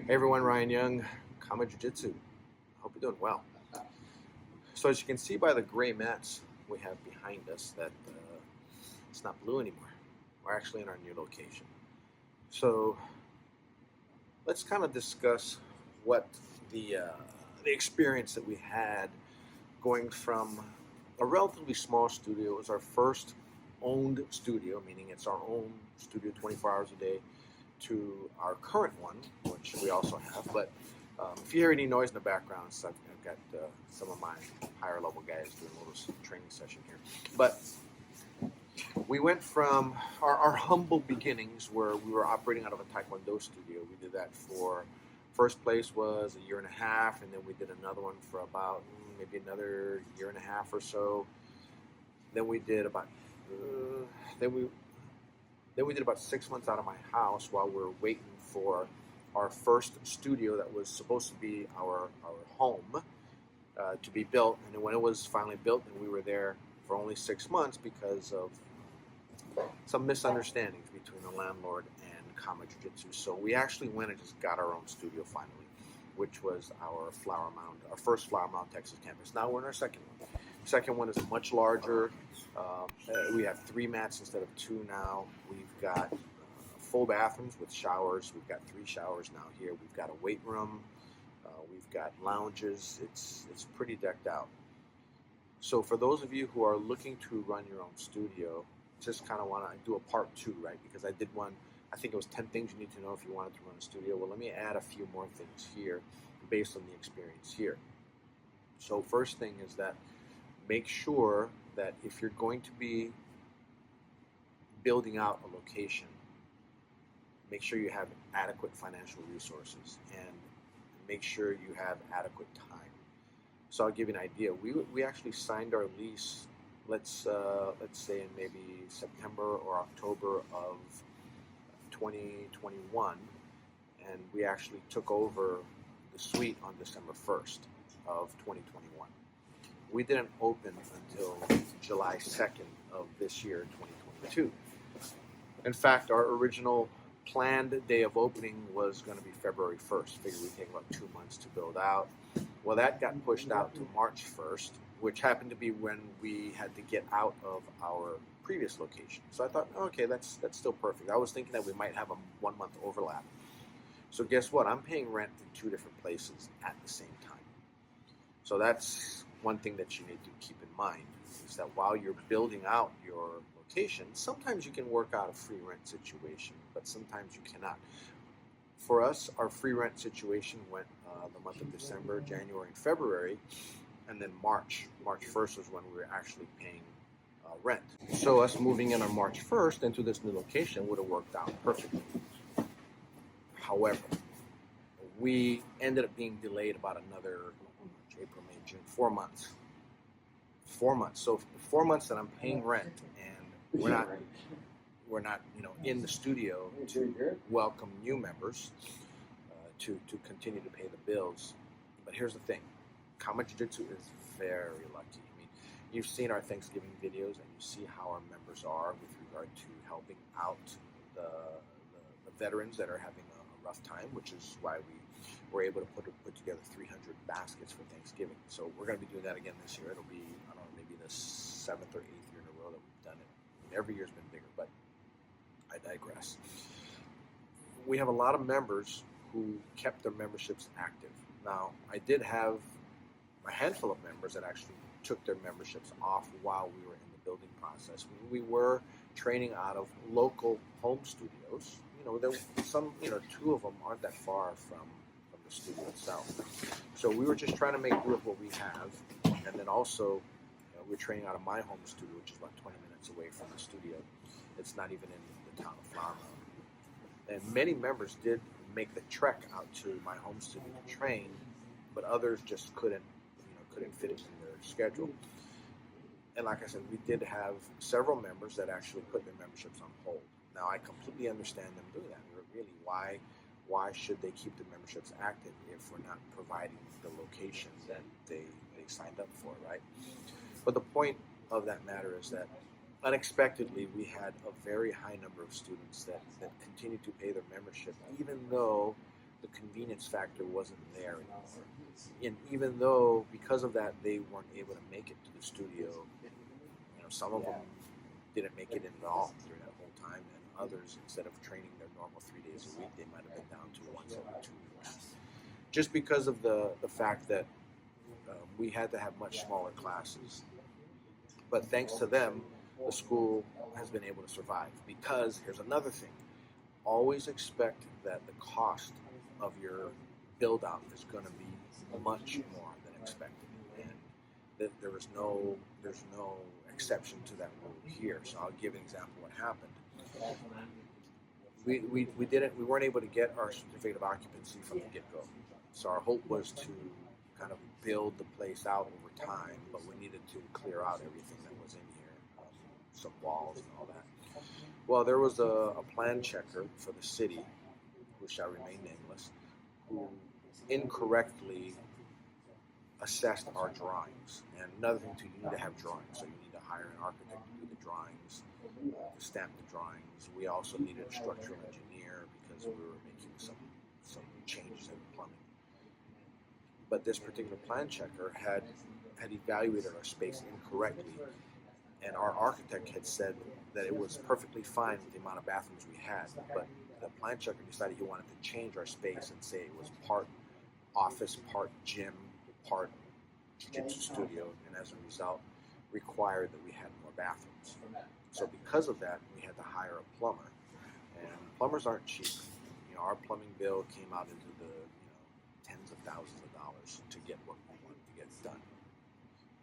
Hey everyone, Ryan Young, KAATARO Jiu-Jitsu. Hope you're doing well. So as you can see by the gray mats we have behind us that it's not blue anymore. We're actually in our new location. So let's kind of discuss what the experience that we had going from a relatively small studio. It was our first owned studio, meaning it's our own studio 24 hours a day, to our current one, which we also have. But if you hear any noise in the background, I've got some of my higher level guys doing a little training session here. But we went from our humble beginnings where we were operating out of a Taekwondo studio. We did that for, first place was a year and a half, and then we did another one for about maybe another year and a half or so. Then we did about then we did about 6 months out of my house while we were waiting for our first studio that was supposed to be our home to be built. And then when it was finally built, and we were there for only 6 months because of some misunderstandings between the landlord and KAATARO Jiu-Jitsu. So we actually went and just got our own studio finally, which was our first Flower Mound, Texas campus. Now we're in our second one. Second one is much larger. We have 3 mats instead of 2 now. We've got full bathrooms with showers. We've got 3 showers now here. We've got a weight room. We've got lounges. It's pretty decked out. So for those of you who are looking to run your own studio, just kind of want to do a part 2, right? Because I did one, I think it was 10 things you need to know if you wanted to run a studio. Well, let me add a few more things here based on the experience here. So first thing is that make sure that if you're going to be building out a location, make sure you have adequate financial resources and make sure you have adequate time. So I'll give you an idea. We actually signed our lease, let's say in maybe September or October of 2021, and we actually took over the suite on December 1st of 2021. We didn't open until July 2nd of this year, 2022. In fact, our original planned day of opening was going to be February 1st. Figured we'd take about 2 months to build out. Well, that got pushed out to March 1st, which happened to be when we had to get out of our previous location. So I thought, okay, that's still perfect. I was thinking that we might have a 1 month overlap. So guess what? I'm paying rent in 2 different places at the same time. So that's one thing that you need to keep in mind, is that while you're building out your location, sometimes you can work out a free rent situation, but sometimes you cannot. For us, our free rent situation went the month of December, January, and February, and then March 1st was when we were actually paying rent. So us moving in on March 1st into this new location would have worked out perfectly. However, we ended up being delayed about another April, May, June, 4 months. 4 months. So 4 months that I'm paying rent, and we're not in the studio to welcome new members to continue to pay the bills. But here's the thing, KAATARO Jiu-Jitsu is very lucky. I mean, you've seen our Thanksgiving videos, and you see how our members are with regard to helping out the veterans that are having a rough time, which is why we were able to put together 300 baskets for Thanksgiving. So we're going to be doing that again this year. It'll be, I don't know, maybe the 7th or 8th year in a row that we've done it. And every year's been bigger, but I digress. We have a lot of members who kept their memberships active. Now, I did have a handful of members that actually took their memberships off while we were in the building process. We were training out of local home studios. There were some, 2 of them aren't that far from the studio itself. So we were just trying to make do with what we have. And then also, we're training out of my home studio, which is about 20 minutes away from the studio. It's not even in the town of Flower Mound. And many members did make the trek out to my home studio to train, but others just couldn't fit it in their schedule. And like I said, we did have several members that actually put their memberships on hold. Now, I completely understand them doing that. Really, why should they keep the memberships active if we're not providing the location that they signed up for, right? But the point of that matter is that unexpectedly, we had a very high number of students that continued to pay their membership, even though the convenience factor wasn't there anymore. And even though, because of that, they weren't able to make it to the studio, some of them didn't make it in at all during that whole time, and others, instead of training their normal 3 days a week, they might have been down to once every 2 weeks. Just because of the fact that we had to have much smaller classes. But thanks to them, the school has been able to survive. Because here's another thing: always expect that the cost of your build out is going to be much more than expected, and there's no exception to that rule here. So I'll give an example of what happened. We weren't able to get our certificate of occupancy from the get-go. So our hope was to kind of build the place out over time, but we needed to clear out everything that was in here, some walls and all that. Well, there was a plan checker for the city, who shall remain nameless, who incorrectly assessed our drawings. And another thing too, you need to have drawings, so you need to hire an architect to do the drawings, to stamp the drawings. We also needed a structural engineer because we were making some changes in the plumbing. But this particular plan checker had evaluated our space incorrectly, and our architect had said that it was perfectly fine with the amount of bathrooms we had, but the plan checker decided he wanted to change our space and say it was part office, part gym, part jiu-jitsu studio, and as a result required that we had more bathrooms. So because of that, we had to hire a plumber, and plumbers aren't cheap. Our plumbing bill came out into the tens of thousands of dollars to get what we wanted to get done,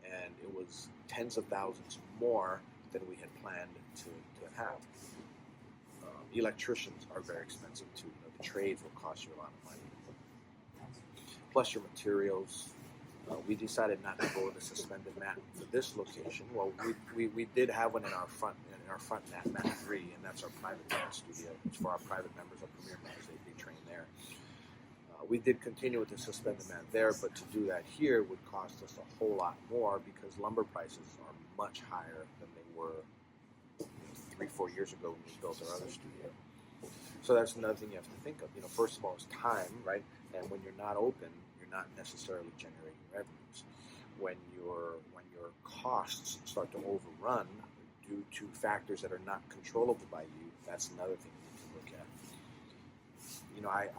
and it was tens of thousands more than we had planned to have. Electricians are very expensive too. The trades will cost you a lot of money, plus your materials. We decided not to go with a suspended mat for this location. Well, we did have one in our front mat 3, and that's our private mat studio. It's for our private members, our premier members. They train there. We did continue with the suspended mat there, but to do that here would cost us a whole lot more because lumber prices are much higher than they were 3-4 years ago when we built our other studio. So that's another thing you have to think of. First of all, is time, right? And when you're not open, you're not necessarily generating revenues. When your costs start to overrun due to factors that are not controllable by you, that's another thing you need to look at.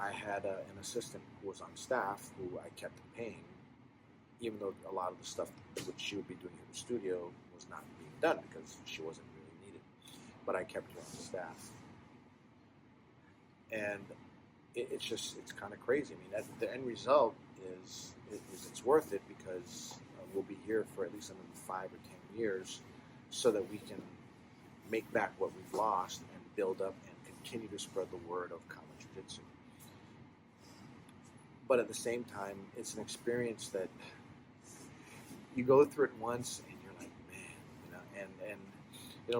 I had an assistant who was on staff who I kept paying, even though a lot of the stuff which she would be doing in the studio was not being done because she wasn't really needed. But I kept her on staff. And it's kind of crazy. The end result is it's worth it because we'll be here for at least another 5 or 10 years so that we can make back what we've lost and build up and continue to spread the word of Kama Jiu-Jitsu. But at the same time, it's an experience that you go through it once and you're like, man, and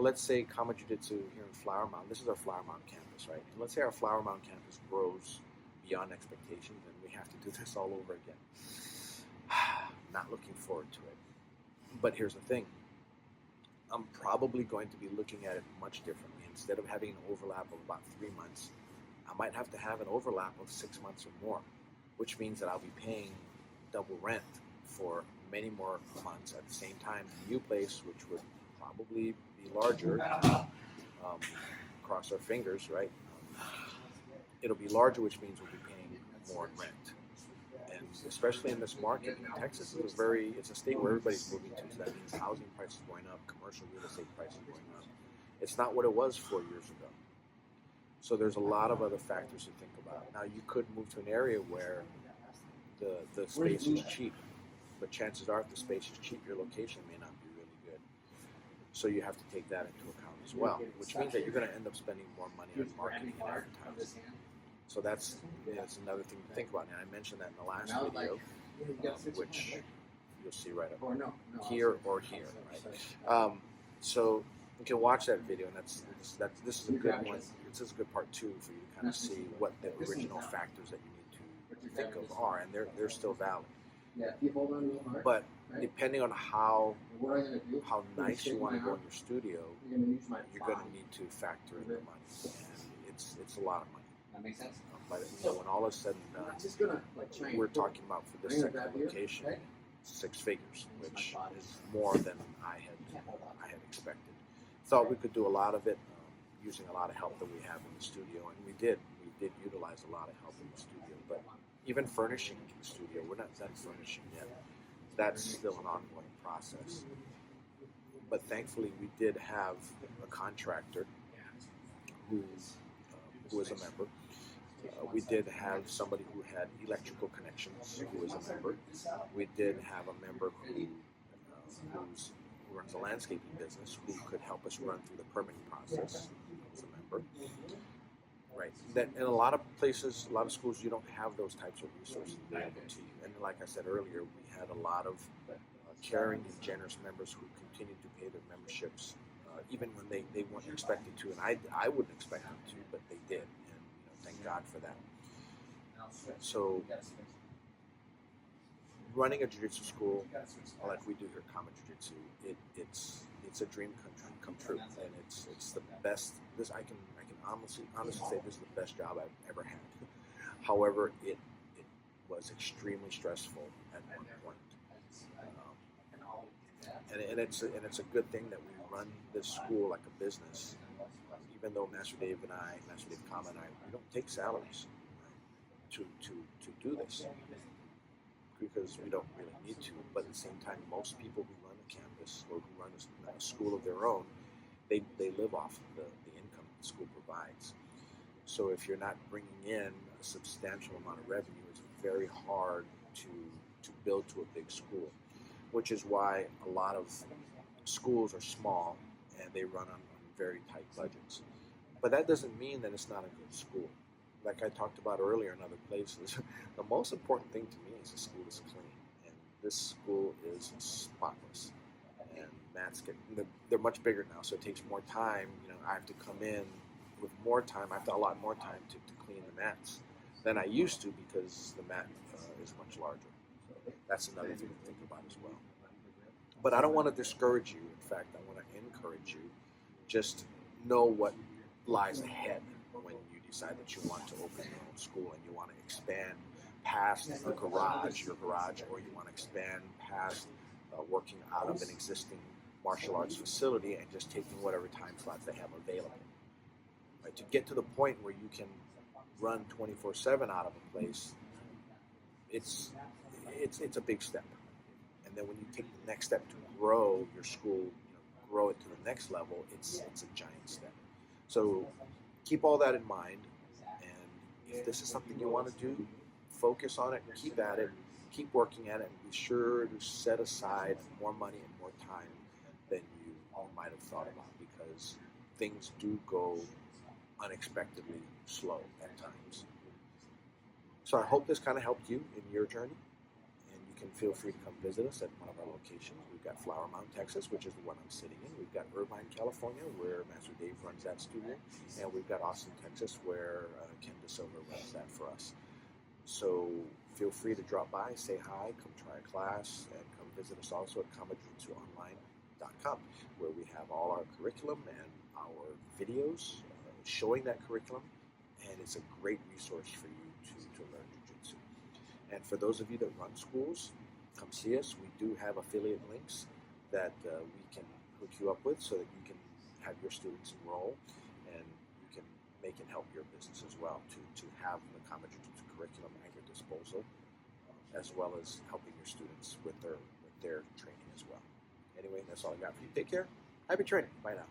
let's say Kama Jiu-Jitsu here in Flower Mound, this is our Flower Mound campus, right? And let's say our Flower Mound campus grows beyond expectations and we have to do this all over again. Not looking forward to it. But here's the thing. I'm probably going to be looking at it much differently. Instead of having an overlap of about 3 months, I might have to have an overlap of 6 months or more, which means that I'll be paying double rent for many more months at the same time. The new place, which would probably be larger, cross our fingers, right? It'll be larger, which means we'll be paying more in rent. And especially in this market, Texas is it's a state where everybody's moving to, so that means housing prices going up, commercial real estate prices going up. It's not what it was 4 years ago. So there's a lot of other factors to think about. Now, you could move to an area where the space is cheap, but chances are if the space is cheap, your location may not be really good. So you have to take that into account as well, which means that you're going to end up spending more money on marketing and advertising. So that's another thing to think about. And I mentioned that in the last video, which you'll see right up here or here, right? So you can watch that video, and this is a good one. This is a good part 2 for you to kind of see what the original factors that you need to think of are, and they're still valid. But depending on how nice you want to go in your studio, you're going to need to factor in the money, and it's a lot of money. That makes sense. But when all is said and done, Just gonna like try and we're talking about for this second location, 6 figures, which is more than I had expected. Thought we could do a lot of it using a lot of help that we have in the studio, and we did. We did utilize a lot of help in the studio, but even furnishing the studio, we're not done furnishing yet. That's still an ongoing process. But thankfully, we did have a contractor who was a member. We did have somebody who had electrical connections who was a member. We did have a member who runs a landscaping business who could help us run through the permitting process as a member. Right. That in a lot of places, a lot of schools, you don't have those types of resources available to you. And like I said earlier, we had a lot of caring and generous members who continued to pay their memberships, even when they weren't expected to. And I wouldn't expect them to, but they did. And thank God for that. So running a jiu-jitsu school like we do here at KAATARO Jiu-Jitsu, it's a dream come true, and it's the best. I can honestly say this is the best job I've ever had. However, it was extremely stressful at one point, and it's a good thing that we run this school like a business. Even though Master Dave Kama and I, we don't take salaries to do this, because we don't really need to. But at the same time, most people who run a campus or who run a school of their own, they live off of the income the school provides. So if you're not bringing in a substantial amount of revenue, it's very hard to build to a big school, which is why a lot of schools are small and they run on very tight budgets. But that doesn't mean that it's not a good school. Like I talked about earlier in other places, the most important thing to me is the school is clean, and this school is spotless. And mats they're much bigger now, so it takes more time. I have to come in with more time. I have to allot more time to clean the mats than I used to, because the mat is much larger. So that's another thing to think about as well. But I don't want to discourage you. In fact, I want to encourage you. Just know what lies ahead when you decide that you want to open your own school and you want to expand past your garage, or you want to expand past working out of an existing martial arts facility and just taking whatever time slots they have available. Right? To get to the point where you can run 24/7 out of a place, it's a big step. And then when you take the next step to grow your school, grow it to the next level, it's a giant step. So keep all that in mind, and if this is something you want to do, focus on it, keep at it, keep working at it, and be sure to set aside more money and more time than you might have thought about, because things do go unexpectedly slow at times. So I hope this kind of helped you in your journey, and you can feel free to come visit us at one of our locations. We've got Flower Mound, Texas, which is the one I'm sitting in. We've got Irvine, California, where Master Dave runs that studio, and we've got Austin, Texas, where Ken DeSilva runs that for us. So feel free to drop by, say hi, come try a class, and come visit us also at KAATAROJitsuOnline.com, where we have all our curriculum and our videos showing that curriculum, and it's a great resource for you to learn Jiu-Jitsu. And for those of you that run schools, come see us. We do have affiliate links that we can hook you up with so that you can have your students enroll, and you can make and help your business as well to have the KAATARO Jiu-Jitsu curriculum at your disposal, as well as helping your students with their training as well. Anyway, that's all I got for you. Take care. Happy training. Bye now.